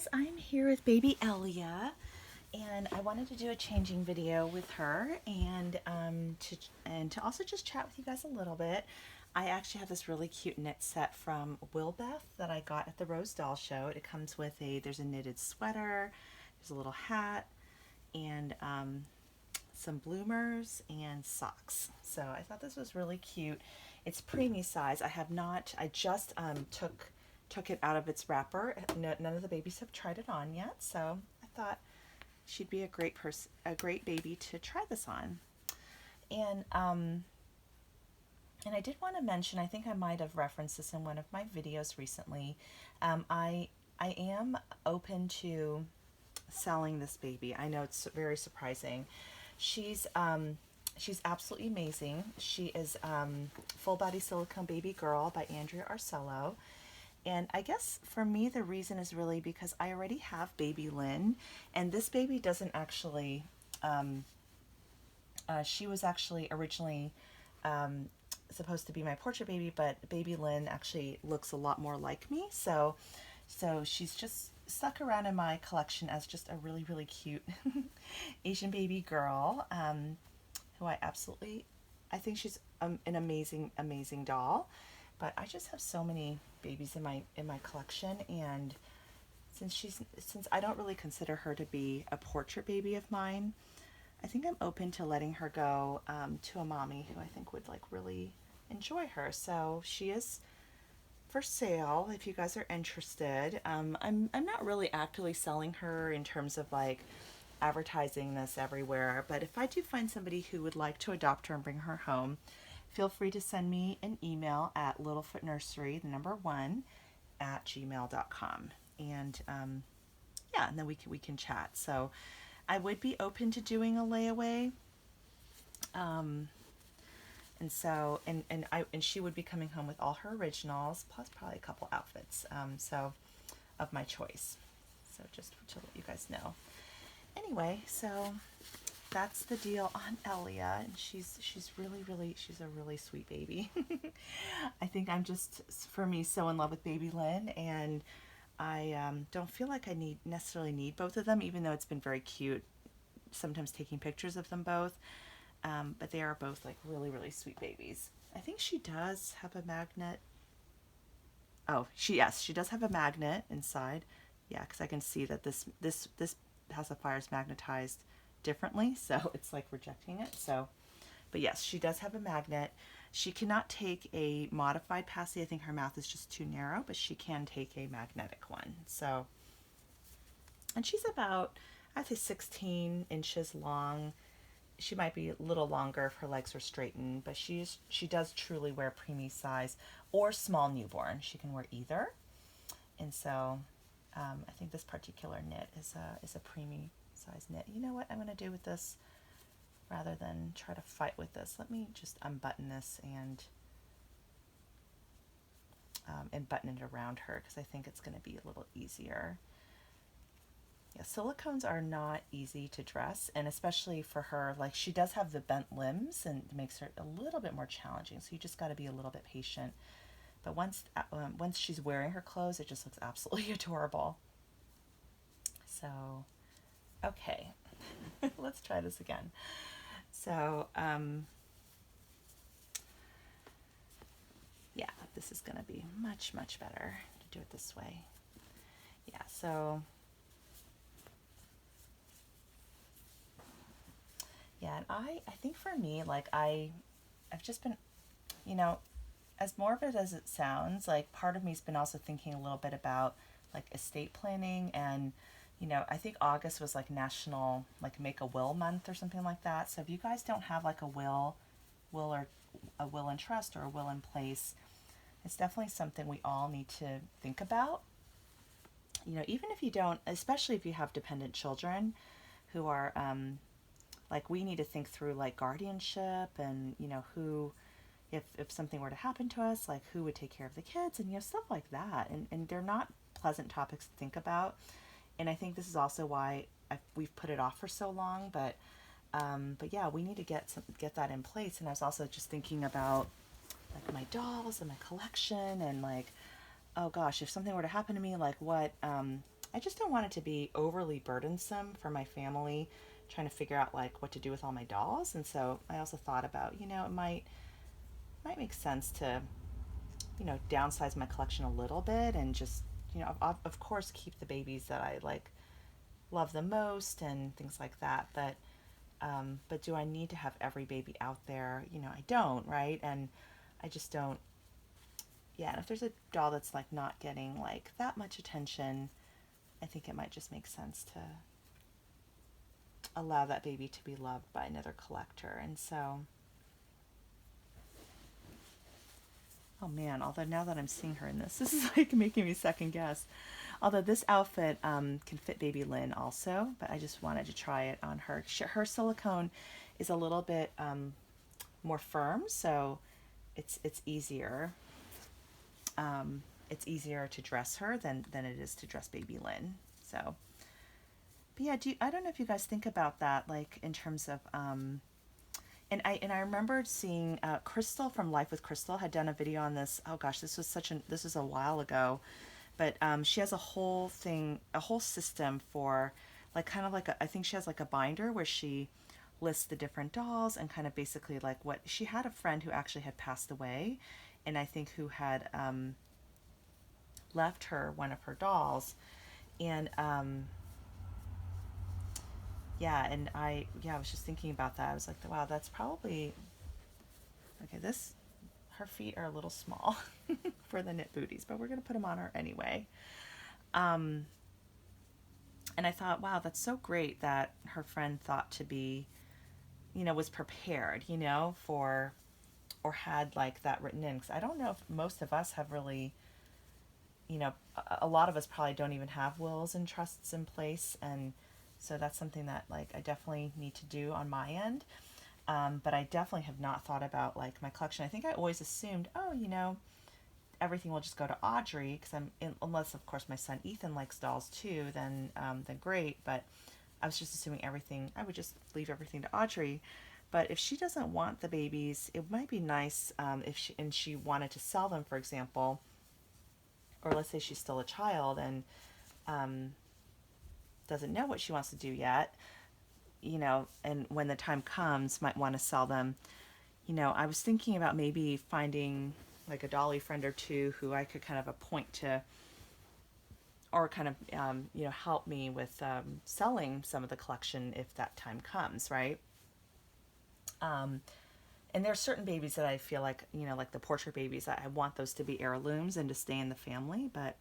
guys, I'm here with baby Ellia, and I wanted to do a changing video with her and to also just chat with you guys a little bit. I actually have this really cute knit set from Wilbeth that I got at the Rose Doll Show. It comes with there's a knitted sweater, there's a little hat, and some bloomers and socks. So I thought this was really cute. It's preemie size. I just took it out of its wrapper. None of the babies have tried it on yet, so I thought she'd be a great baby to try this on. And and I did want to mention, I think I might have referenced this in one of my videos recently. I am open to selling this baby. I know it's very surprising. She's she's absolutely amazing. She is Full Body Silicone Baby Girl by Andrea Arcello. And I guess for me, the reason is really because I already have baby Lynn, and this baby doesn't actually, she was actually originally supposed to be my portrait baby, but baby Lynn actually looks a lot more like me. So she's just stuck around in my collection as just a really, really cute Asian baby girl, who I think she's an amazing, amazing doll. But I just have so many babies in my collection, and since I don't really consider her to be a portrait baby of mine, I think I'm open to letting her go to a mommy who I think would like really enjoy her. So she is for sale if you guys are interested. I'm not really actively selling her in terms of like advertising this everywhere, but if I do find somebody who would like to adopt her and bring her home, feel free to send me an email at littlefootnursery, the number one, at gmail.com. And yeah, and then we can chat. So I would be open to doing a layaway. And she would be coming home with all her originals plus probably a couple outfits. So of my choice. So just to let you guys know. Anyway, so that's the deal on Ellia, and she's a really sweet baby. I think I'm just, for me, so in love with baby Lynn, and I don't feel like I necessarily need both of them, even though it's been very cute sometimes taking pictures of them both. But they are both like really, really sweet babies. I think she does have a magnet. Oh, yes, she does have a magnet inside. Yeah, because I can see that this pacifier is magnetized differently, so it's like rejecting it. So, but yes, she does have a magnet. She cannot take a modified passy. I think her mouth is just too narrow, but she can take a magnetic one. So, and she's about, I'd say 16 inches long. She might be a little longer if her legs are straightened, but she does truly wear preemie size or small newborn. She can wear either. And so I think this particular knit is a preemie size knit. You know what I'm going to do with this rather than try to fight with this? Let me just unbutton this and button it around her, because I think it's going to be a little easier. Yeah, silicones are not easy to dress, and especially for her, like she does have the bent limbs, and it makes her a little bit more challenging. So you just got to be a little bit patient. But once she's wearing her clothes, it just looks absolutely adorable. So, okay, let's try this again. So, yeah, this is going to be much, much better to do it this way. Yeah, so, yeah, and I think for me, like I've just been, you know, as morbid as it sounds, like part of me's been also thinking a little bit about like estate planning, and I think August was like National like Make a Will Month or something like that. So if you guys don't have like a will or a will in trust or a will in place, it's definitely something we all need to think about. Even if you don't, especially if you have dependent children who are like, we need to think through like guardianship, and who, if something were to happen to us, like who would take care of the kids, and stuff like that. And they're not pleasant topics to think about. And I think this is also why we've put it off for so long. But yeah, we need to get that in place. And I was also just thinking about like my dolls and my collection, and like, oh gosh, if something were to happen to me, like what I just don't want it to be overly burdensome for my family trying to figure out like what to do with all my dolls. And so I also thought about, it might make sense to, downsize my collection a little bit and just, of course keep the babies that I like love the most and things like that. But do I need to have every baby out there? I don't, right? And I just don't. Yeah, and if there's a doll that's like not getting like that much attention, I think it might just make sense to allow that baby to be loved by another collector. And so, oh man, although now that I'm seeing her in this is like making me second guess. Although this outfit can fit baby Lynn also, but I just wanted to try it on her. Her silicone is a little bit more firm, so it's easier. It's easier to dress her than it is to dress baby Lynn. So, but yeah, I don't know if you guys think about that, like in terms of, and I remembered seeing Crystal from Life with Crystal had done a video on this. Oh gosh, this was a while ago, but she has a whole system for like kind of like I think she has like a binder where she lists the different dolls and kind of basically like what she had a friend who actually had passed away, and I think who had left her one of her dolls, and I was just thinking about that. I was like, wow, that's probably okay. Her feet are a little small for the knit booties, but we're gonna put them on her anyway. And I thought, wow, that's so great that her friend thought to be, was prepared, for, or had like that written in. Because I don't know if most of us have really, a lot of us probably don't even have wills and trusts in place. And so that's something that like I definitely need to do on my end. But I definitely have not thought about like my collection. I think I always assumed, everything will just go to Audrey because unless of course my son Ethan likes dolls too, then great. But I was just assuming I would just leave everything to Audrey. But if she doesn't want the babies, it might be nice if she wanted to sell them, for example, or let's say she's still a child and doesn't know what she wants to do yet, and when the time comes, might want to sell them. I was thinking about maybe finding like a dolly friend or two who I could kind of appoint to, or kind of, help me with selling some of the collection if that time comes, right? And there are certain babies that I feel like, like the portrait babies, I want those to be heirlooms and to stay in the family. But,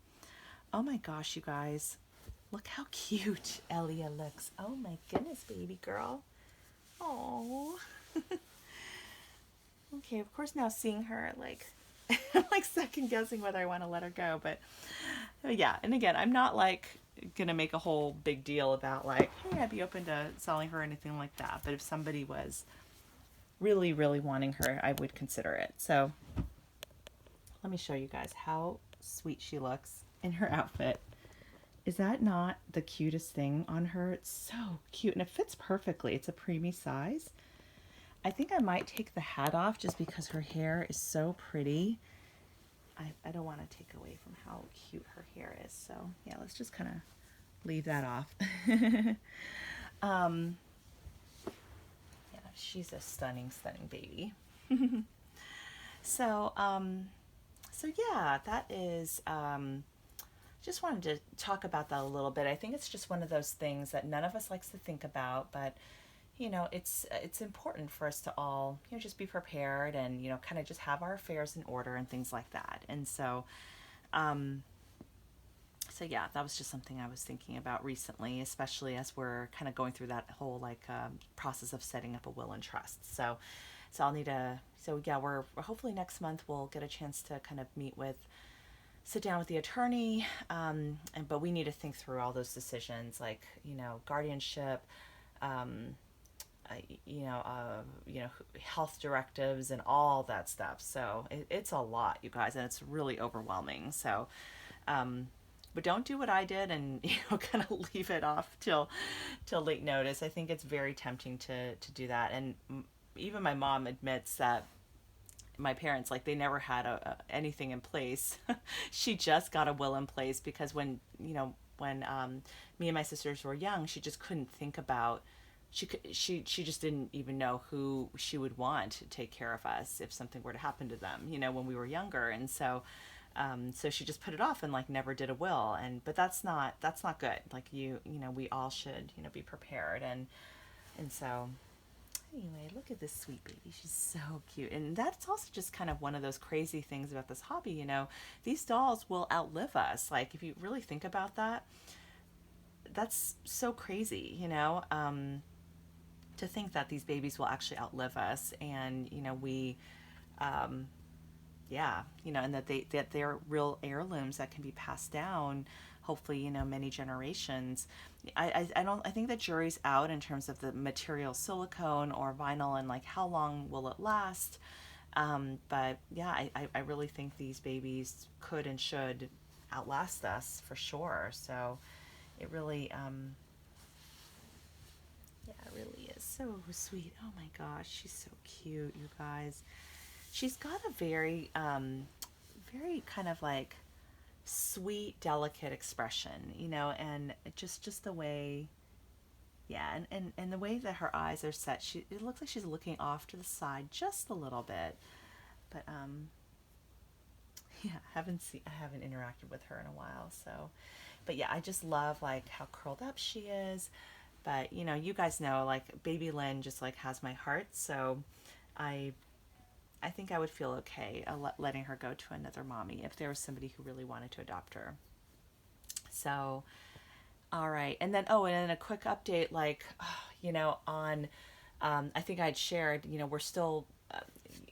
oh my gosh, you guys, look how cute Ellia looks. Oh my goodness, baby girl. Oh. Okay, of course now seeing her, like, I'm like second guessing whether I want to let her go. But yeah, and again, I'm not like gonna make a whole big deal about like, hey, I'd be open to selling her or anything like that. But if somebody was really, really wanting her, I would consider it. So let me show you guys how sweet she looks in her outfit. Is that not the cutest thing on her? It's so cute, and it fits perfectly. It's a preemie size. I think I might take the hat off just because her hair is so pretty. I don't want to take away from how cute her hair is. So yeah, let's just kind of leave that off. Yeah, she's a stunning, stunning baby. So yeah, that is, just wanted to talk about that a little bit. I think it's just one of those things that none of us likes to think about, but it's important for us to all, just be prepared and, kind of just have our affairs in order and things like that. And so, so yeah, that was just something I was thinking about recently, especially as we're kind of going through that whole process of setting up a will and trust. So I'll need yeah, we're hopefully next month we'll get a chance to kind of sit down with the attorney, but we need to think through all those decisions, like, guardianship, health directives and all that stuff. So it's a lot, you guys, and it's really overwhelming. So, but don't do what I did and, kind of leave it off till late notice. I think it's very tempting to do that. And even my mom admits that my parents, like they never had anything in place. She just got a will in place because when, when me and my sisters were young, she just couldn't think about, she just didn't even know who she would want to take care of us if something were to happen to them, when we were younger. And so so she just put it off and like never did a will. But that's not good. Like we all should, be prepared. And so anyway, look at this sweet baby. She's so cute. And that's also just kind of one of those crazy things about this hobby, these dolls will outlive us. Like if you really think about that, that's so crazy, to think that these babies will actually outlive us. And, we, yeah, and that they're real heirlooms that can be passed down, hopefully, many generations. I think the jury's out in terms of the material, silicone or vinyl, and like how long will it last. But yeah, I really think these babies could and should outlast us for sure. So it really, yeah, it really is so sweet. Oh my gosh, she's so cute, you guys. She's got a very, very kind of like sweet, delicate expression, and just the way, yeah, and the way that her eyes are set, it looks like she's looking off to the side just a little bit, but yeah, I haven't interacted with her in a while, so, but yeah, I just love like how curled up she is, but you guys know, like baby Lynn just like has my heart, so I think I would feel okay letting her go to another mommy if there was somebody who really wanted to adopt her. So, all right. And then, and then a quick update, like, on, I think I'd shared, we're still,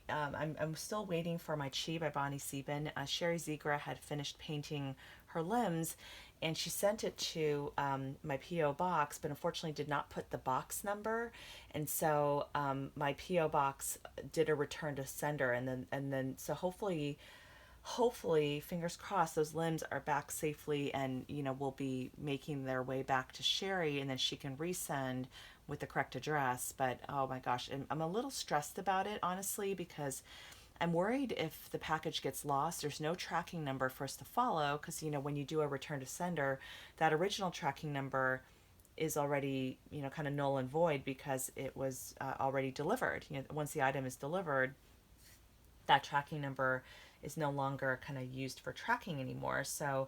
I'm still waiting for my Chi by Bonnie Sieben. Sherry Ziegler had finished painting her limbs, and she sent it to my P.O. box, but unfortunately did not put the box number. And so my P.O. box did a return to sender, and then so hopefully, fingers crossed, those limbs are back safely, and will be making their way back to Sherry, and then she can resend with the correct address. But oh my gosh, I'm a little stressed about it, honestly, because I'm worried if the package gets lost, there's no tracking number for us to follow, because when you do a return to sender, that original tracking number is already kind of null and void because it was already delivered. Once the item is delivered, that tracking number is no longer kind of used for tracking anymore. So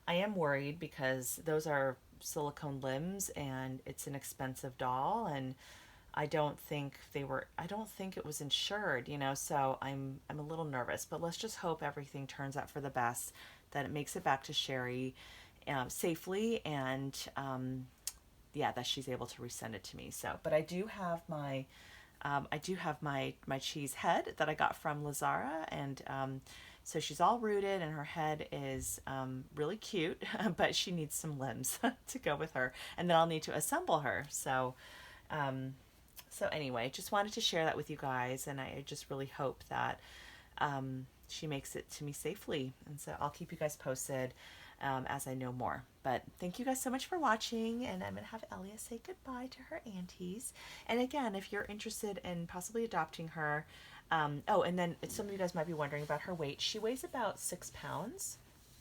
I am worried because those are silicone limbs and it's an expensive doll, and I don't think it was insured, so I'm a little nervous, but let's just hope everything turns out for the best, that it makes it back to Sherry safely, and yeah, that she's able to resend it to me. So, but I do have my my cheese head that I got from Lazara, and so she's all rooted and her head is really cute, but she needs some limbs to go with her, and then I'll need to assemble her. So so anyway, just wanted to share that with you guys, and I just really hope that she makes it to me safely. And so I'll keep you guys posted as I know more. But thank you guys so much for watching, and I'm going to have Ellia say goodbye to her aunties. And again, if you're interested in possibly adopting her, oh, and then some of you guys might be wondering about her weight. She weighs about 6 pounds.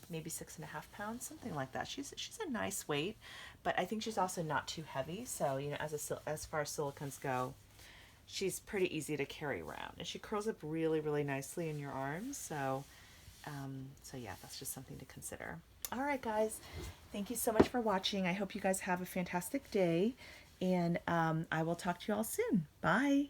Maybe 6.5 pounds, something like that. She's a nice weight, but I think she's also not too heavy. So as far as silicones go, she's pretty easy to carry around, and she curls up really, really nicely in your arms. So, so yeah, that's just something to consider. All right, guys, thank you so much for watching. I hope you guys have a fantastic day, and I will talk to you all soon. Bye.